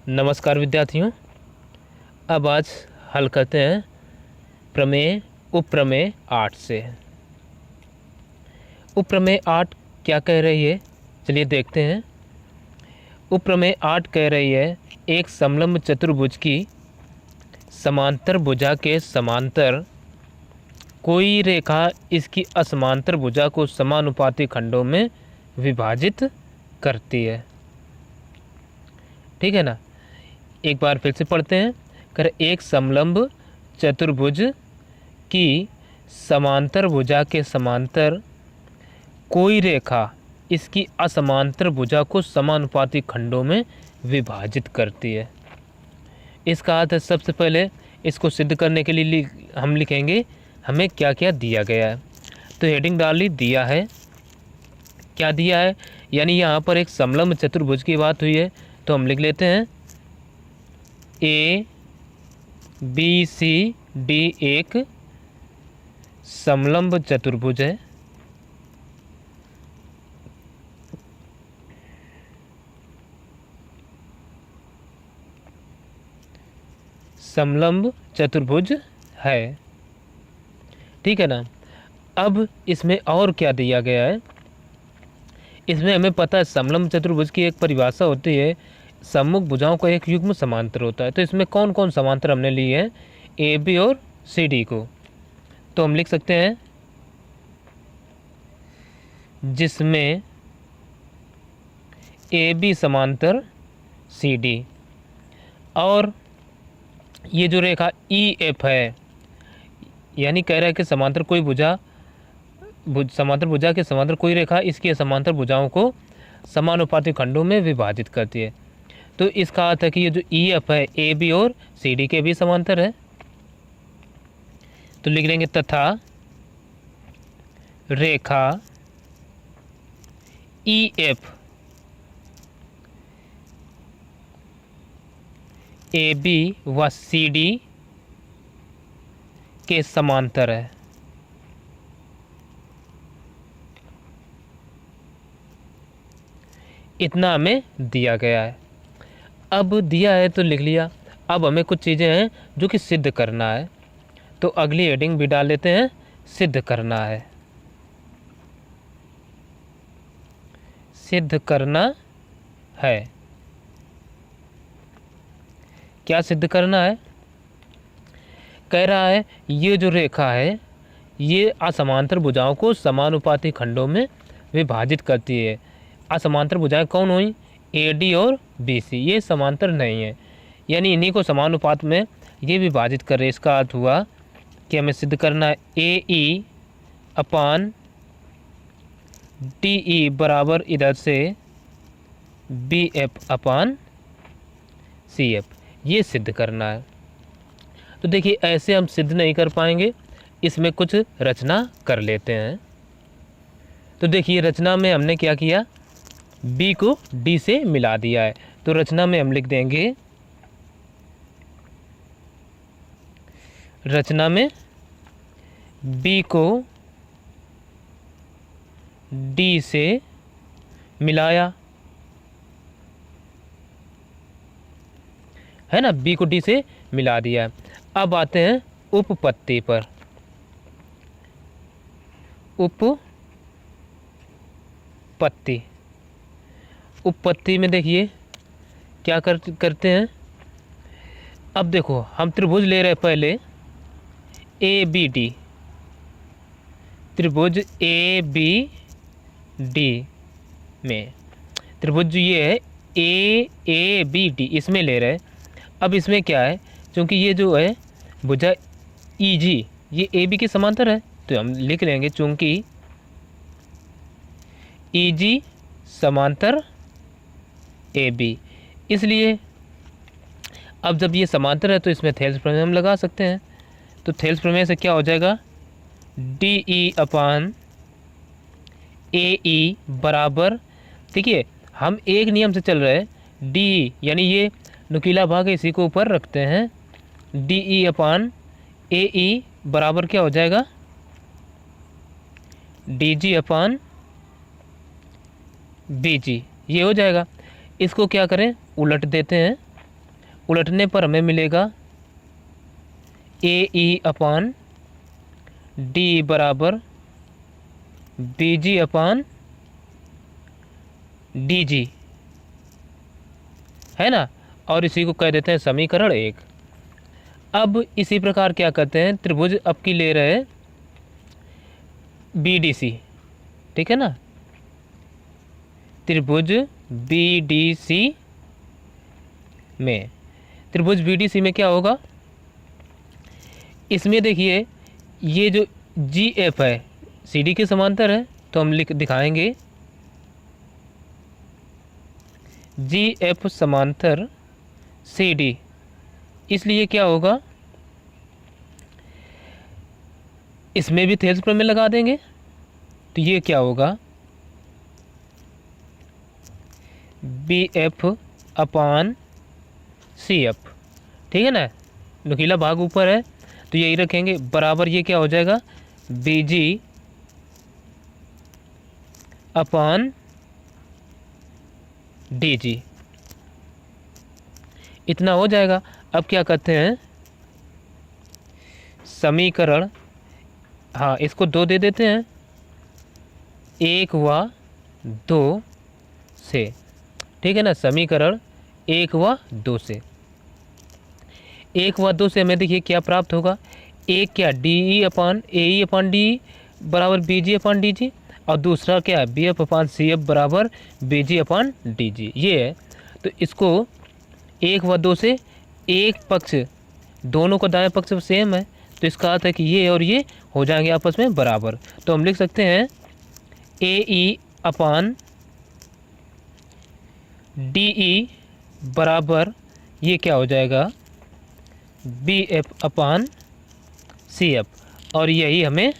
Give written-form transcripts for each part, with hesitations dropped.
नमस्कार विद्यार्थियों। अब आज हल करते हैं प्रमेय उपप्रमेय 8 से। उपप्रमेय 8 क्या कह रही है, चलिए देखते हैं। उपप्रमेय 8 कह रही है एक समलंब चतुर्भुज की समांतर भुजा के समांतर कोई रेखा इसकी असमांतर भुजा को समानुपाती खंडों में विभाजित करती है। ठीक है ना। एक बार फिर से पढ़ते हैं। कर एक समलंब चतुर्भुज की समांतर भुजा के समांतर कोई रेखा इसकी असमांतर भुजा को समानुपाती खंडों में विभाजित करती है। इसका अर्थ है, सबसे पहले इसको सिद्ध करने के लिए हम लिखेंगे हमें क्या क्या दिया गया है। तो हेडिंग डाल ली, दिया है। क्या दिया है, यानी यहाँ पर एक समलंब चतुर्भुज की बात हुई है, तो हम लिख लेते हैं ABCD एक समलंब चतुर्भुज है। समलंब चतुर्भुज है, ठीक है ना। अब इसमें और क्या दिया गया है, इसमें हमें पता है समलंब चतुर्भुज की एक परिभाषा होती है, सम्मुख भुजाओं का एक युग्म समांतर होता है। तो इसमें कौन कौन समांतर हमने लिए हैं, ए बी और सी डी को। तो हम लिख सकते हैं जिसमें ए बी समांतर सी डी, और ये जो रेखा ई एफ है, यानी कह रहा है कि समांतर कोई भुजा समांतर भुजा के समांतर कोई रेखा इसकी समांतर भुजाओं को समानुपाती खंडों में विभाजित करती है। तो इसका अर्थ है कि ये जो ई एफ है ए बी और सी डी के भी समांतर है। तो लिख लेंगे तथा रेखा ई एफ ए बी व सी डी के समांतर है। इतना हमें दिया गया है। अब दिया है तो लिख लिया। अब हमें कुछ चीज़ें हैं जो कि सिद्ध करना है, तो अगली हेडिंग भी डाल लेते हैं, सिद्ध करना है। सिद्ध करना है। क्या सिद्ध करना है, कह रहा है ये जो रेखा है ये असमांतर भुजाओं को समानुपाती खंडों में विभाजित करती है। असमांतर भुजाएं कौन हुई, ए डी और बी सी, ये समांतर नहीं है, यानी इन्हीं को समानुपात में ये विभाजित कर रहे। इसका अर्थ हुआ कि हमें सिद्ध करना है ए ई अपान डी ई बराबर इधर से बी एफ अपान सी एफ, ये सिद्ध करना है। तो देखिए ऐसे हम सिद्ध नहीं कर पाएंगे, इसमें कुछ रचना कर लेते हैं। तो देखिए रचना में हमने क्या किया, B को D से मिला दिया है। तो रचना में हम लिख देंगे, रचना में B को D से मिलाया है ना, B को D से मिला दिया है। अब आते हैं उपपत्ति पर। उपपत्ति में देखिए क्या करते हैं। अब देखो हम त्रिभुज ले रहे हैं पहले ए बी डी, त्रिभुज ए बी डी में त्रिभुज ये है ए बी डी, इसमें ले रहे हैं। अब इसमें क्या है, क्योंकि ये जो है भुजा ई जी ये ए बी के समांतर है, तो हम लिख लेंगे चूंकि ई जी समांतर ए बी, इसलिए अब जब ये समांतर है तो इसमें थेल्स प्रमेय हम लगा सकते हैं। तो थेल्स प्रमेय से क्या हो जाएगा, डी ई अपान ए ई बराबर, देखिए हम एक नियम से चल रहे हैं, डी ई यानी ये नुकीला भाग है इसी को ऊपर रखते हैं, डी ई अपान ए ई बराबर क्या हो जाएगा, डी जी अपान बी जी, ये हो जाएगा। इसको क्या करें, उलट देते हैं, उलटने पर हमें मिलेगा ए ई अपान डी बराबर बी जी अपान डी जी, है ना। और इसी को कह देते हैं समीकरण 1। अब इसी प्रकार क्या करते हैं, त्रिभुज अब की ले रहे हैं बी डी सी, ठीक है ना। त्रिभुज बी डी सी में, त्रिभुज बी डी सी में क्या होगा, इसमें देखिए ये जो जी एफ है सी डी के समांतर है, तो हम लिख दिखाएंगे जी एफ समांतर सी डी। इसलिए क्या होगा, इसमें भी थेल्स प्रमेय लगा देंगे, तो ये क्या होगा बी एफ अपान सी एफ, ठीक है ना। नुकीला भाग ऊपर है तो यही रखेंगे, बराबर ये क्या हो जाएगा बी जी अपान डी जी, इतना हो जाएगा। अब क्या करते हैं, समीकरण, हाँ इसको 2 दे देते हैं, 1 व 2 से, ठीक है ना। समीकरण 1 व 2 से, 1 व 2 से हमें देखिए क्या प्राप्त होगा, एक क्या डी ई अपान ए ई अपान डी ई बराबर बी जी अपान डी जी, और दूसरा क्या है बी एफ अपान सी एफ बराबर बी जी अपान डी जी, ये है। तो इसको 1 व 2 से, एक पक्ष दोनों का दाएं पक्ष सेम है, तो इसका अर्थ है कि ये और ये हो जाएंगे आपस में बराबर। तो हम लिख सकते हैं ए ई अपान डी ई बराबर ये क्या हो जाएगा बी एफ अपान सी एफ, और यही हमें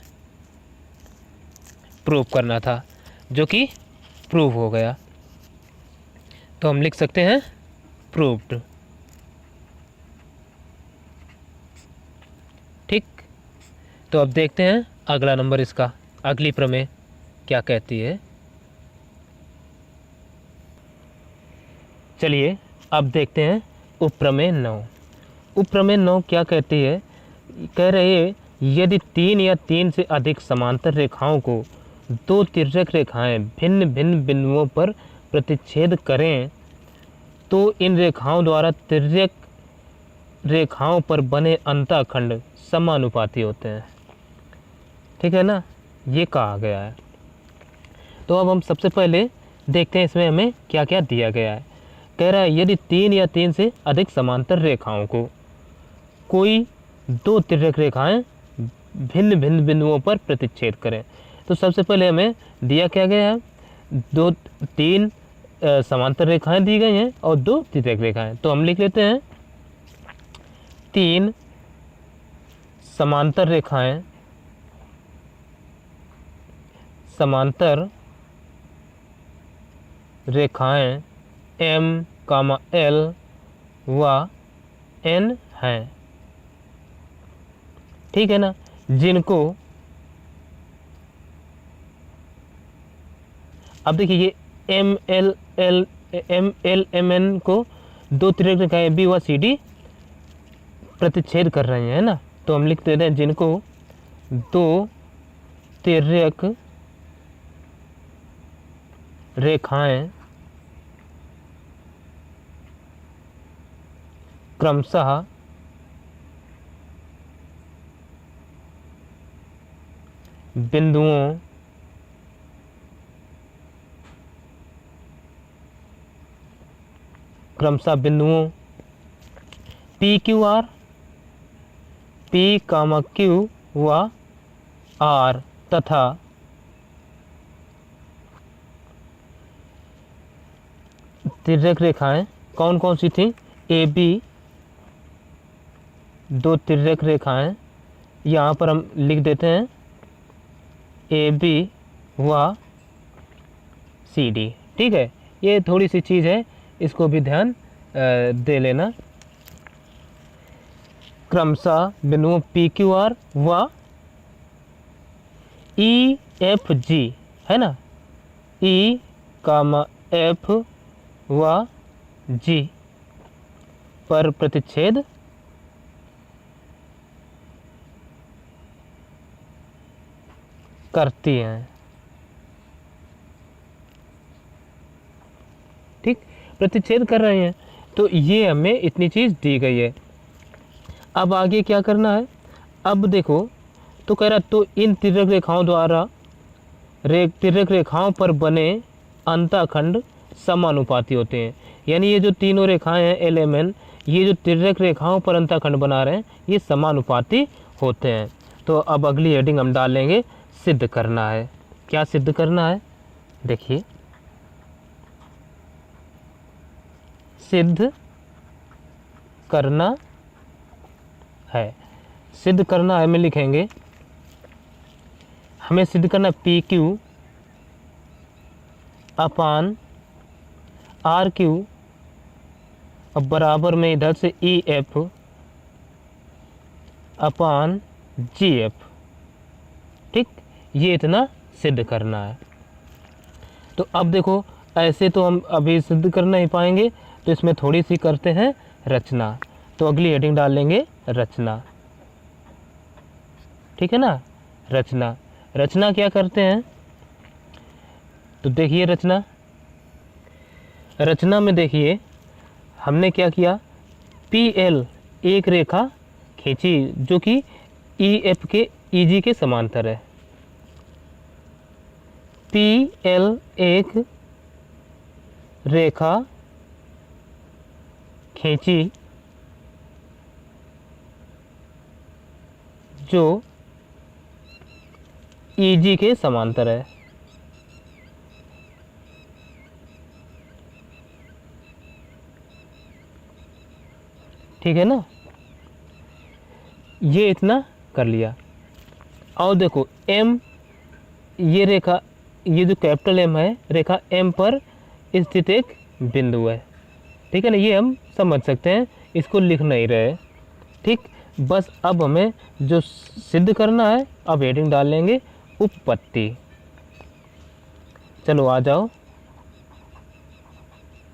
प्रूव करना था, जो कि प्रूव हो गया। तो हम लिख सकते हैं प्रूव्ड, ठीक। तो अब देखते हैं अगला नंबर, इसका अगली प्रमेय क्या कहती है। चलिए अब देखते हैं उपप्रमेय 9। उपप्रमेय 9 क्या कहती है, कह रही है यदि 3 या 3 से अधिक समांतर रेखाओं को 2 तिर्यक रेखाएं भिन्न भिन्न बिंदुओं पर प्रतिच्छेद करें तो इन रेखाओं द्वारा तिर्यक रेखाओं पर बने अंतःखंड समानुपाती होते हैं, ठीक है ना, ये कहा गया है। तो अब हम सबसे पहले देखते हैं इसमें हमें क्या क्या दिया गया है। कह रहा है यदि 3 या 3 से अधिक समांतर रेखाओं को कोई 2 तिर्यक रेखाएं भिन्न भिन्न बिंदुओं पर प्रतिच्छेद करें, तो सबसे पहले हमें दिया क्या गया है, 3 समांतर रेखाएं दी गई हैं और 2 तिर्यक रेखाएं। तो हम लिख लेते हैं 3 समांतर रेखाएं, समांतर रेखाएं M, L व N हैं, ठीक है ना, जिनको अब देखिए ये M L M N को 2 तिर्यक रेखाएं B व C D प्रतिच्छेद कर रहे हैं, है ना। तो हम लिख देते हैं जिनको 2 तिर्यक रेखाएं क्रमशः बिंदुओं P Q R, P, Q व R तथा तिर्यक रेखाएं कौन कौन सी थी, ए बी, 2 तिर्यक रेखाएं, यहाँ पर हम लिख देते हैं ए बी व सी डी, ठीक है। ये थोड़ी सी चीज़ है, इसको भी ध्यान दे लेना। क्रमशः बिंदुओं पी क्यू आर व ई एफ जी, है ना, ई, एफ व जी पर प्रतिच्छेद करती हैं। ठीक, प्रतिच्छेद कर रहे हैं, तो ये हमें इतनी चीज़ दी गई है। अब आगे क्या करना है, अब देखो तो कह रहा तो इन तिर्यक रेखाओं द्वारा तिर्यक रेखाओं पर बने अंतःखंड समानुपाती होते हैं। यानी ये जो तीनों रेखाएं हैं एल एम एन, ये जो तिर्यक रेखाओं पर अंतःखंड बना रहे हैं ये समानुपाती होते हैं। तो अब अगली हेडिंग हम डालेंगे सिद्ध करना है। क्या सिद्ध करना है, देखिए सिद्ध करना है। सिद्ध करना है में लिखेंगे, हमें सिद्ध करना P Q upon R Q, अब बराबर में इधर से ई एफ अपान जी एफ। ठीक, ये इतना सिद्ध करना है। तो अब देखो ऐसे तो हम अभी सिद्ध कर नहीं पाएंगे, तो इसमें थोड़ी सी करते हैं रचना। तो अगली हेडिंग डाल लेंगे रचना। ठीक है ना, रचना। रचना क्या करते हैं, तो देखिए रचना, रचना में देखिए हमने क्या किया, पी एल एक रेखा खींची जो कि ई एफ के ई जी के समांतर है। पी एल एक रेखा खींची जो ई जी के समांतर है। ठीक है ना, ये इतना कर लिया। और देखो एम, ये रेखा, ये जो कैपिटल एम है रेखा एम पर स्थित एक बिंदु है। ठीक है ना, ये हम समझ सकते हैं, इसको लिख नहीं रहे। ठीक, बस अब हमें जो सिद्ध करना है, अब हेडिंग डाल लेंगे उपपत्ति। चलो आ जाओ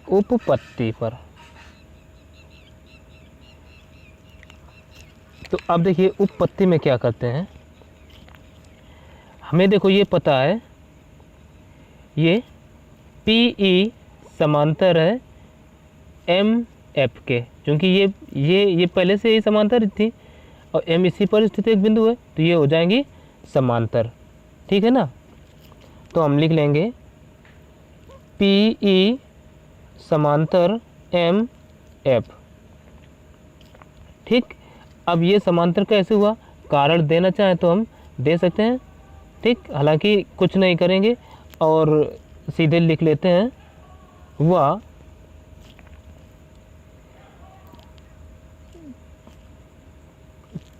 उपपत्ति पर। तो अब देखिए उपपत्ति में क्या करते हैं, हमें देखो ये पता है ये पी ई समांतर है एम एफ के, क्योंकि ये पहले से ही समांतर थी और एम इसी पर स्थित एक बिंदु है, तो ये हो जाएंगी समांतर। ठीक है ना, तो हम लिख लेंगे पी ई समांतर एम एफ। ठीक, अब ये समांतर कैसे हुआ, कारण देना चाहें तो हम दे सकते हैं। ठीक, हालांकि कुछ नहीं करेंगे और सीधे लिख लेते हैं वह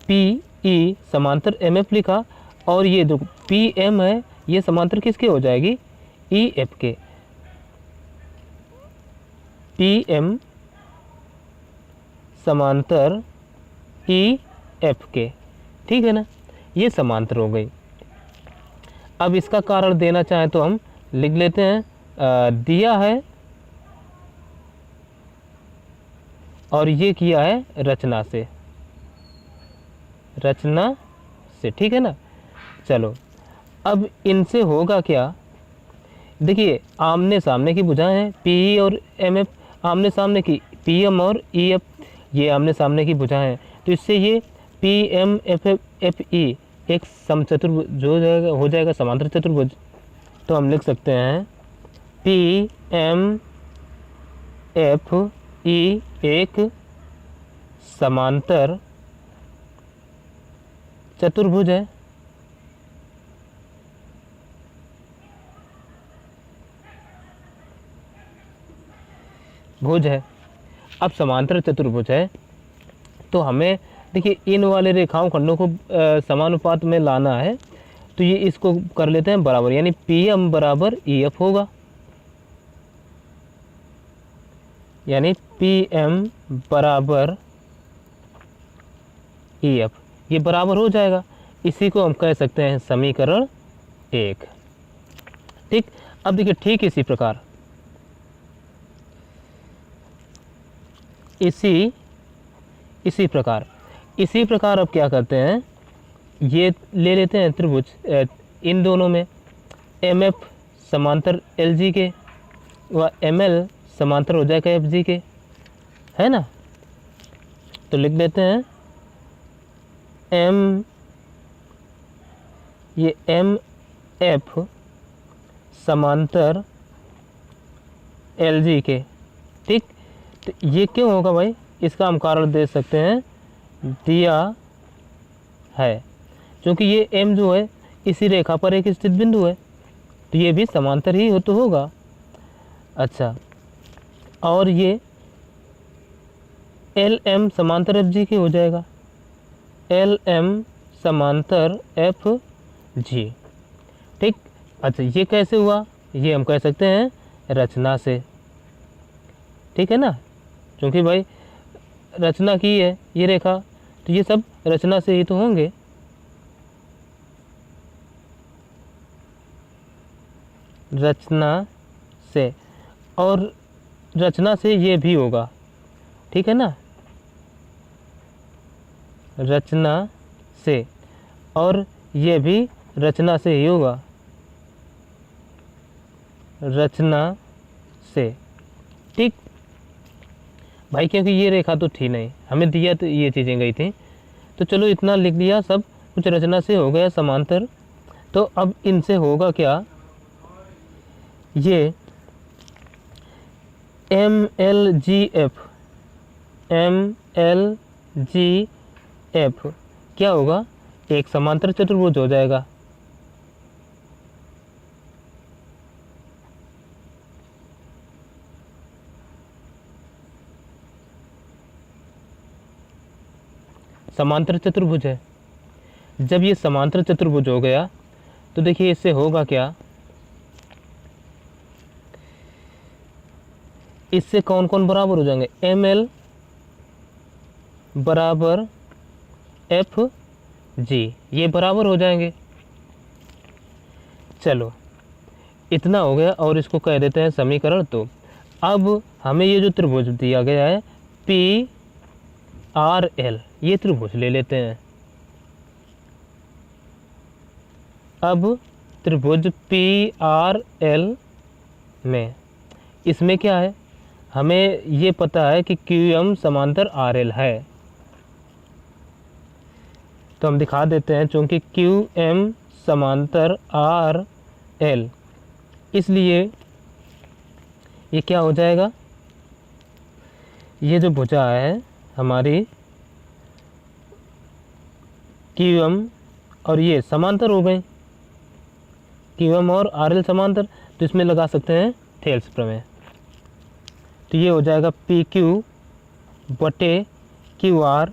पी ई समांतर एम एफ लिखा, और ये जो पी एम है ये समांतर किसके हो जाएगी, ई एफ के। पी एम समांतर ई एफ के। ठीक है ना, ये समांतर हो गई। अब इसका कारण देना चाहें तो हम लिख लेते हैं, दिया है और ये किया है रचना से, रचना से। ठीक है ना, चलो अब इनसे होगा क्या, देखिए आमने सामने की भुजाएं हैं, पी और एम एफ आमने सामने की, पी एम और ई एफ ये आमने सामने की भुजाएं हैं, तो इससे ये P M F F E एक समचतुर्भुज हो जाएगा समांतर चतुर्भुज। तो हम लिख सकते हैं पी एम एफ ई एक समांतर चतुर्भुज है। भुज है, अब समांतर चतुर्भुज है तो हमें देखिए इन वाले रेखाओं खंडों को समानुपात में लाना है, तो ये इसको कर लेते हैं बराबर, यानी पी एम बराबर ई एफ होगा, यानी पी एम बराबर ई एफ, ये बराबर हो जाएगा। इसी को हम कह सकते हैं समीकरण 1। ठीक, अब देखिए ठीक इसी इसी प्रकार अब क्या करते हैं, ये ले लेते हैं त्रिभुज, इन दोनों में MF समांतर LG के व ML समांतर हो जाएगा FG के, है ना। तो लिख देते हैं ये MF समांतर LG के, ठीक। तो ये क्यों होगा भाई, इसका हम कारण दे सकते हैं, दिया है क्योंकि ये M जो है इसी रेखा पर एक स्थित बिंदु है, तो ये भी समांतर ही हो तो होगा। अच्छा, और ये LM समांतर FG के हो जाएगा, LM समांतर FG, ठीक। अच्छा, ये कैसे हुआ, ये हम कह सकते हैं रचना से, ठीक है ना, क्योंकि भाई रचना की है ये रेखा, तो ये सब रचना से ही तो होंगे। रचना से, और रचना से ये भी होगा, ठीक है ना, रचना से, और ये भी रचना से ही होगा, रचना से, ठीक भाई, क्योंकि ये रेखा तो थी नहीं, हमें दिया तो ये चीज़ें गई थी, तो चलो इतना लिख दिया, सब कुछ रचना से हो गया समांतर। तो अब इनसे होगा क्या, ये MLGF क्या होगा, एक समांतर चतुर्भुज हो जाएगा। समांतर चतुर्भुज है, जब ये समांतर चतुर्भुज हो गया तो देखिए इससे होगा क्या, इससे कौन कौन बराबर हो जाएंगे, ML बराबर FG, ये बराबर हो जाएंगे। चलो इतना हो गया, और इसको कह देते हैं समीकरण। तो अब हमें ये जो त्रिभुज दिया गया है PRL, ये त्रिभुज ले लेते हैं। अब त्रिभुज PRL में, इसमें क्या है, हमें ये पता है कि QM समांतर RL है, तो हम दिखा देते हैं, चूँकि QM समांतर RL, इसलिए ये क्या हो जाएगा, ये जो भुजा है हमारी QM और ये समांतर हो गई, QM और RL समांतर, तो इसमें लगा सकते हैं थेल्स प्रमेय। तो ये हो जाएगा PQ बटे QR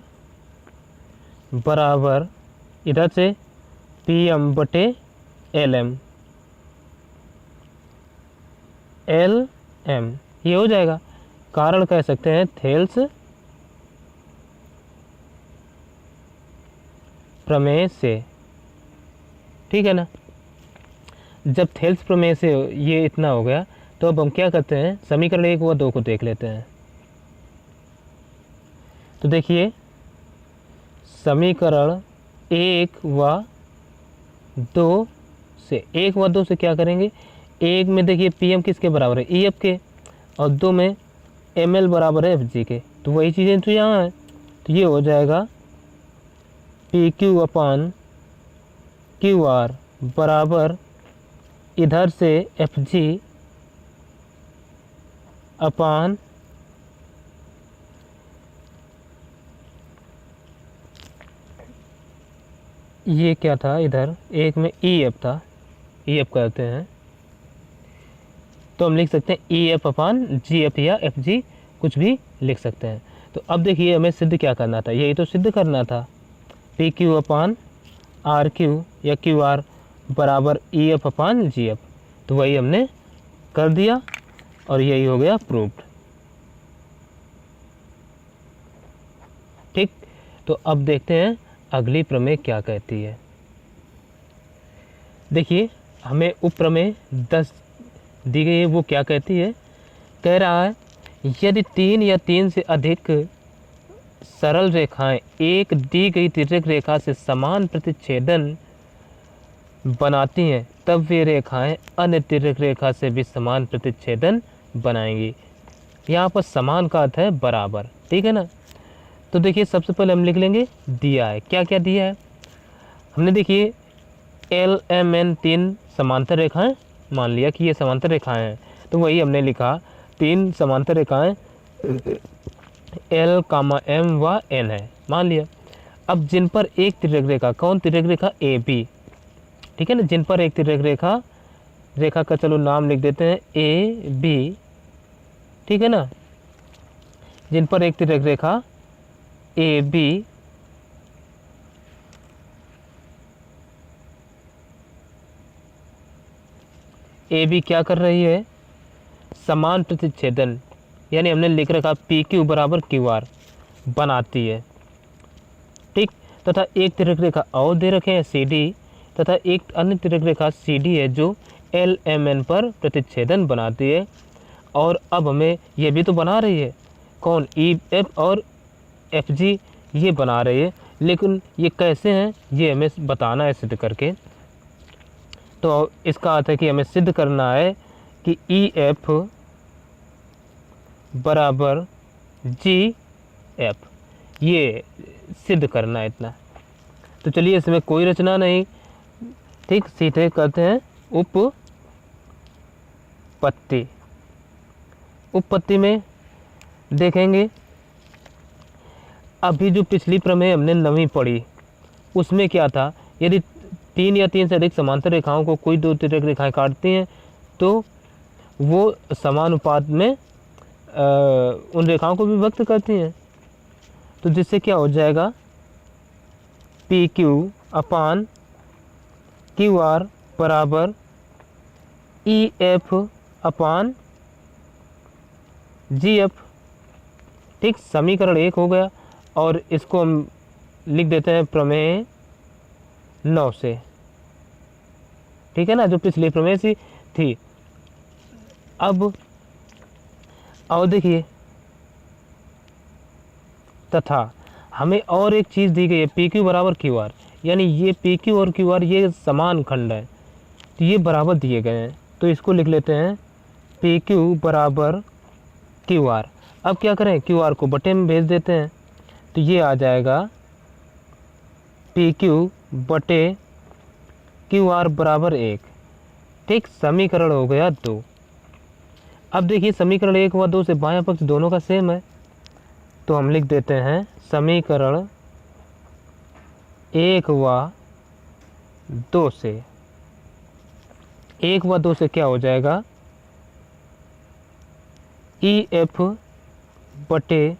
बराबर इधर से PM बटे LM, ये हो जाएगा। कारण कह सकते हैं थेल्स प्रमेय से, ठीक है ना। जब थेल्स प्रमेय से ये इतना हो गया, तो अब हम क्या करते हैं, समीकरण 1 व 2 को देख लेते हैं। तो देखिए समीकरण 1 व 2 से, 1 व 2 से क्या करेंगे, 1 में देखिए PM किसके बराबर है, EF के, और 2 में ML बराबर है FG के, तो वही चीज़ें तो यहाँ है। तो ये हो जाएगा PQ अपान QR बराबर इधर से FG अपान ये क्या था, इधर एक में EF था, EF करते हैं, तो हम लिख सकते हैं EF अपान GF या FG, कुछ भी लिख सकते हैं। तो अब देखिए हमें सिद्ध क्या करना था, यही तो सिद्ध करना था, PQ अपान RQ या QR बराबर EF अपान GF, तो वही हमने कर दिया और यही हो गया प्रूव्ड, ठीक। तो अब देखते हैं अगली प्रमेय क्या कहती है। देखिए हमें उप प्रमेय 10 दी गई है, वो क्या कहती है, कह रहा है यदि 3 या 3 से अधिक सरल रेखाएं एक दी गई तिर्यक रेखा से समान प्रतिच्छेदन बनाती हैं तब वे रेखाएं अन्य तिर्यक रेखा से भी समान प्रतिच्छेदन बनाएंगी। यहाँ पर समान का अर्थ है बराबर, ठीक है ना। तो देखिए सबसे पहले हम लिख लेंगे दिया है, क्या क्या दिया है हमने। देखिए LMN 3 समांतर रेखाएं मान लिया कि ये समांतर रेखाएं हैं, तो वही हमने लिखा 3 समांतर रेखाएं L, M व N है, मान लिया। अब जिन पर एक तिर्यक रेखा, कौन तिर्यक रेखा? AB, ठीक है ना। जिन पर एक तिर्यक रेखा का चलो नाम लिख देते हैं AB, ठीक है ना। जिन पर एक तिर्यक रेखा AB क्या कर रही है? समान प्रतिच्छेदन, यानी हमने लिख रखा PQ बराबर QR बनाती है, ठीक। तथा एक तिर्यक रेखा और दे रखे हैं CD, तथा एक अन्य तिर्यक रेखा CD है जो LMN पर प्रतिच्छेदन बनाती है। और अब हमें यह भी तो बना रही है, कौन? EF और FG ये बना रही है, लेकिन ये कैसे हैं ये हमें बताना है सिद्ध करके। तो इसका अर्थ है कि हमें सिद्ध करना है कि EF बराबर GF, ये सिद्ध करना है इतना। तो चलिए इसमें कोई रचना नहीं, ठीक, सीधे कहते हैं उपपत्ति। उपपत्ति में देखेंगे अभी जो पिछली प्रमेय हमने 9वीं पढ़ी उसमें क्या था, यदि 3 या 3 से अधिक समांतर रेखाओं को कोई 2 तिर्यक रेखाएं काटती हैं तो वो समानुपात में उन रेखाओं को विभक्त करती हैं। तो जिससे क्या हो जाएगा, PQ अपान QR बराबर EF अपान GF, ठीक। समीकरण 1 हो गया और इसको हम लिख देते हैं प्रमेय 9 से, ठीक है ना, जो पिछली प्रमेय सी थी। अब और देखिए, तथा हमें और एक चीज़ दी गई है PQ बराबर QR, यानी ये PQ और QR ये समान खंड है, तो ये बराबर दिए गए हैं। तो इसको लिख लेते हैं PQ बराबर QR। अब क्या करें, QR को बटे में भेज देते हैं, तो ये आ जाएगा PQ बटे QR बराबर 1, ठीक। समीकरण हो गया 2। अब देखिए समीकरण 1 व 2 से बायां पक्ष दोनों का सेम है, तो हम लिख देते हैं समीकरण 1 व 2 से, 1 व 2 से क्या हो जाएगा, EF बटे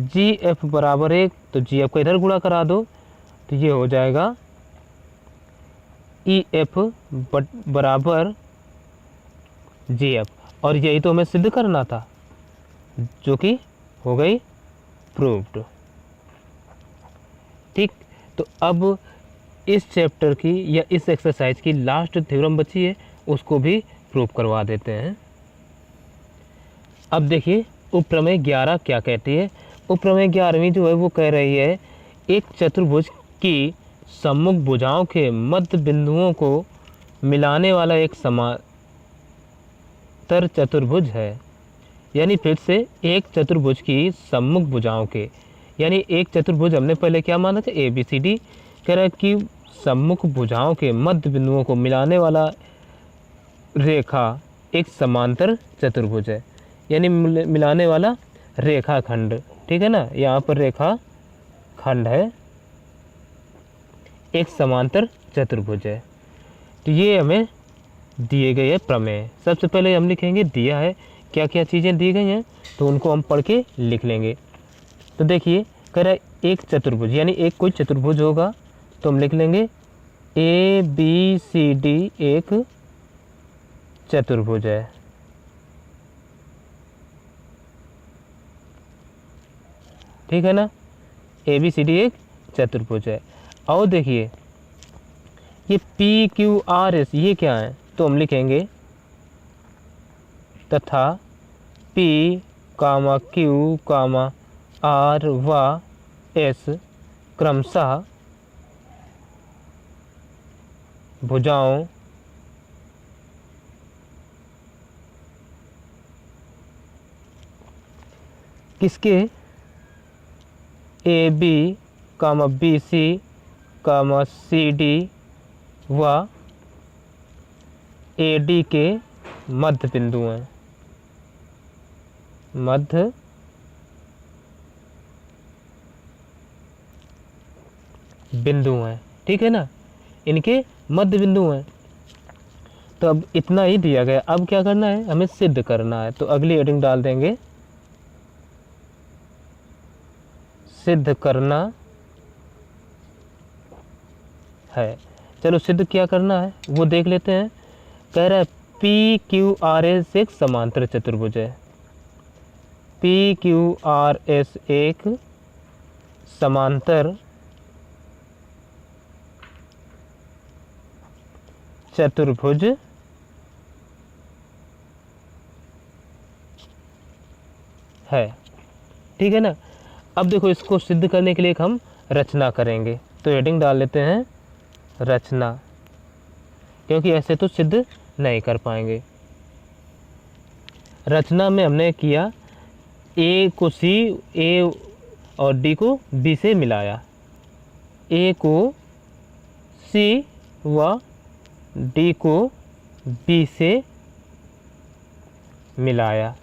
GF बराबर 1, तो GF को इधर गुणा करा दो, तो ये हो जाएगा EF बराबर GF। और यही तो हमें सिद्ध करना था, जो कि हो गई प्रूव्ड, ठीक। तो अब इस चैप्टर की या इस एक्सरसाइज की लास्ट थ्योरम बची है, उसको भी प्रूव करवा देते हैं। अब देखिए उपप्रमेय 11 क्या कहती है। उपप्रमेय 11वीं जो है वो कह रही है एक चतुर्भुज की सम्मुख भुजाओं के मध्य बिंदुओं को मिलाने वाला एक समांतर चतुर्भुज है। यानी फिर से एक चतुर्भुज की सम्मुख भुजाओं के, यानी एक चतुर्भुज हमने पहले क्या माना था, ABCD, कह रहा है कि सम्मुख भुजाओं के मध्य बिंदुओं को मिलाने वाला रेखा एक समांतर चतुर्भुज है, यानी मिलाने वाला रेखाखंड, ठीक है ना। यहाँ पर रेखा खंड है, एक समांतर चतुर्भुज है। तो ये हमें दिए गए प्रमेय। सबसे पहले हम लिखेंगे दिया है, क्या क्या चीज़ें दी गई हैं तो उनको हम पढ़ के लिख लेंगे। तो देखिए कह रहा है एक चतुर्भुज, यानी एक कोई चतुर्भुज होगा तो हम लिख लेंगे ABCD एक चतुर्भुज है, ठीक है ना। ABCD एक चतुर्भुज है। और देखिए ये PQRS ये क्या है, तो हम लिखेंगे तथा PQRS comma Q comma R व एस क्रमशः भुजाओं किसके A B comma B C comma C D व ए डी के मध्य बिंदु हैं, मध्य बिंदु हैं। ठीक है ना, इनके मध्य बिंदु हैं। तो अब इतना ही दिया गया, अब क्या करना है, हमें सिद्ध करना है। तो अगली हेडिंग डाल देंगे सिद्ध करना है। चलो सिद्ध क्या करना है वो देख लेते हैं। कह रहा है पी क्यू आर एस एक समांतर चतुर्भुज है। पी क्यू आर एस एक समांतर चतुर्भुज है। ठीक है ना। अब देखो इसको सिद्ध करने के लिए हम रचना करेंगे। तो हेडिंग डाल लेते हैं रचना, क्योंकि ऐसे तो सिद्ध नहीं कर पाएंगे। रचना में हमने किया ए को सी, ए और डी को बी से मिलाया, ए को सी व डी को बी से मिलाया,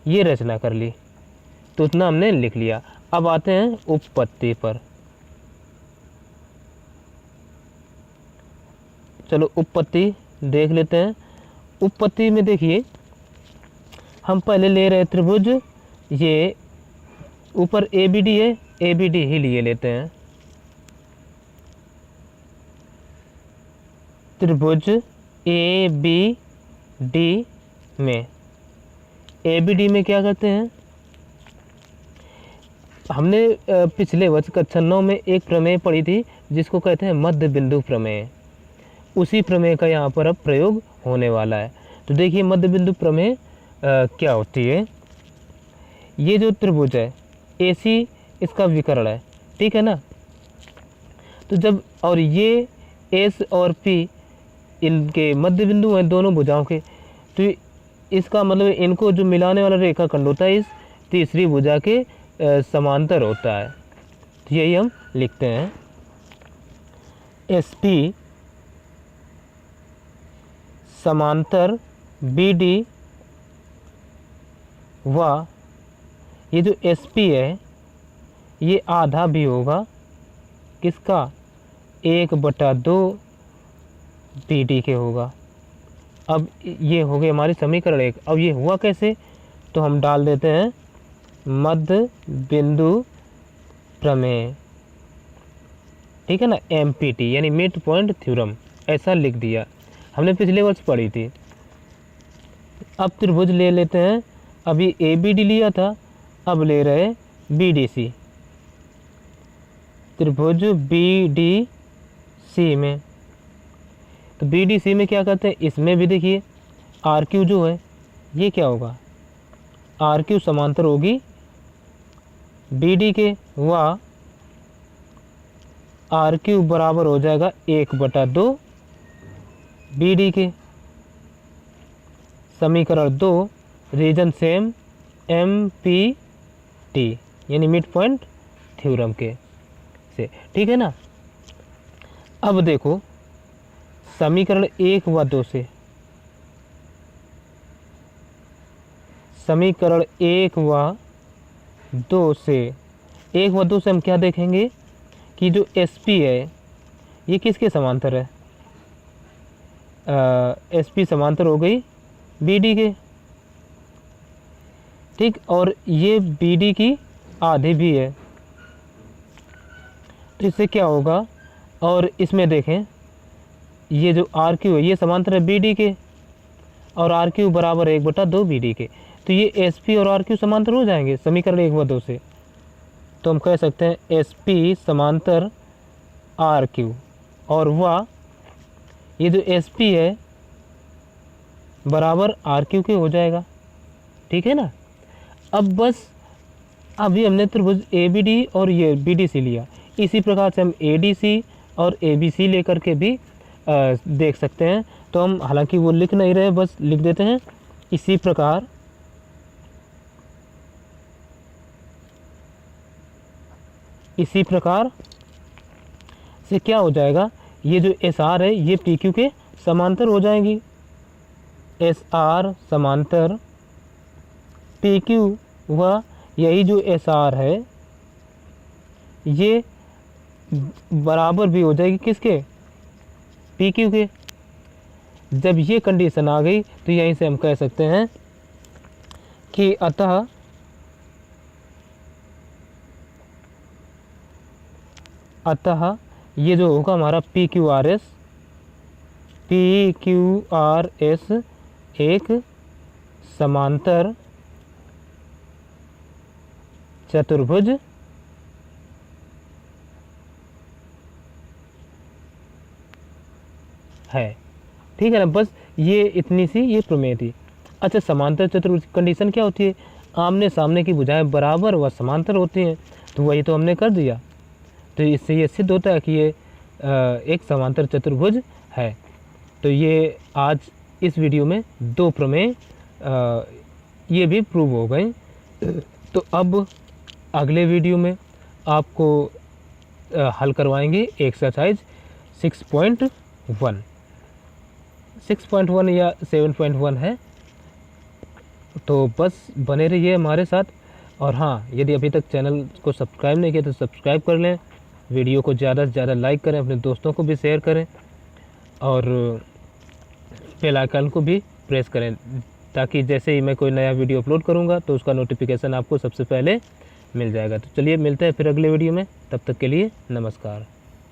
ये रचना कर ली। तो उतना हमने लिख लिया। अब आते हैं उपपत्ति पर। चलो उपपत्ति देख लेते हैं। उपपत्ति में देखिए हम पहले ले रहे त्रिभुज, ये ऊपर ए बी डी है, ए बी डी ही लिए लेते हैं। त्रिभुज ए बी डी में, ए बी डी में क्या करते हैं, हमने पिछले वर्ष कक्षा 9 में एक प्रमेय पढ़ी थी जिसको कहते हैं मध्य बिंदु प्रमेय। उसी प्रमेय का यहाँ पर अब प्रयोग होने वाला है। तो देखिए मध्य बिंदु प्रमेय क्या होती है। ये जो त्रिभुज है ए सी इसका विकर्ण है, ठीक है ना। तो जब और ये एस और पी इनके मध्य बिंदु हैं दोनों भुजाओं के, तो इसका मतलब इनको जो मिलाने वाला रेखाखंड होता है इस तीसरी भुजा के समांतर होता है। तो यही हम लिखते हैं एस पी समांतर बी डी व ये जो एस पी है ये आधा भी होगा किसका, 1/2 बी डी के होगा। अब ये हो गए हमारी समीकरण 1। अब ये हुआ कैसे, तो हम डाल देते हैं मध्य बिंदु प्रमेय, ठीक है ना, MPT यानी मिड पॉइंट थ्योरम, ऐसा लिख दिया। हमने पिछले वर्ष पढ़ी थी। अब त्रिभुज ले लेते हैं। अभी ABD लिया था, अब ले रहे BDC। त्रिभुज BDC में, तो BDC में क्या करते हैं, इसमें भी देखिए RQ जो है ये क्या होगा, RQ समांतर होगी BD के व RQ बराबर हो जाएगा 1/2 BD के। समीकरण 2 रीजन सेम MPT यानी मिड पॉइंट थ्योरम के से, ठीक है ना। अब देखो समीकरण 1 व 2 से, समीकरण 1 व 2 से, 1 व 2 से हम क्या देखेंगे कि जो SP है ये किसके समांतर है, SP समांतर हो गई BD के, ठीक। और ये BD की आधी भी है, तो इससे क्या होगा, और इसमें देखें ये जो RQ है ये समांतर है BD के और RQ बराबर 1/2 BD के। तो ये SP और RQ समांतर हो जाएंगे समीकरण 1 व 2 से। तो हम कह सकते हैं SP समांतर RQ और वह ये जो SP है बराबर RQ के हो जाएगा। ठीक है ना। अब बस अभी हमने त्रिभुज ABD और ये BDC लिया, इसी प्रकार से हम ADC और ABC लेकर के भी देख सकते हैं। तो हम हालांकि वो लिख नहीं रहे, बस लिख देते हैं इसी प्रकार से क्या हो जाएगा, ये जो SR है ये PQ के समांतर हो जाएंगी। SR समांतर PQ हुआ, यही जो SR है ये बराबर भी हो जाएगी किसके, PQ के। जब ये कंडीशन आ गई तो यहीं से हम कह सकते हैं कि अतः ये जो होगा हमारा PQRS एक समांतर चतुर्भुज है। ठीक है ना, बस ये इतनी सी ये प्रमेय थी। अच्छा, समांतर चतुर्भुज कंडीशन क्या होती है, आमने सामने की भुजाएं बराबर व समांतर होती हैं, तो वही तो हमने कर दिया। तो इससे ये सिद्ध होता है कि ये एक समांतर चतुर्भुज है। तो ये आज इस वीडियो में 2 प्रमेय ये भी प्रूव हो गए। तो अब अगले वीडियो में आपको हल करवाएंगे एक्सरसाइज 6.1 या 7.1 है। तो बस बने रहिए हमारे साथ। और हाँ, यदि अभी तक चैनल को सब्सक्राइब नहीं किया तो सब्सक्राइब कर लें, वीडियो को ज़्यादा से ज़्यादा लाइक करें, अपने दोस्तों को भी शेयर करें और बेल आइकन को भी प्रेस करें, ताकि जैसे ही मैं कोई नया वीडियो अपलोड करूँगा तो उसका नोटिफिकेशन आपको सबसे पहले मिल जाएगा। तो चलिए मिलते हैं फिर अगले वीडियो में, तब तक के लिए नमस्कार।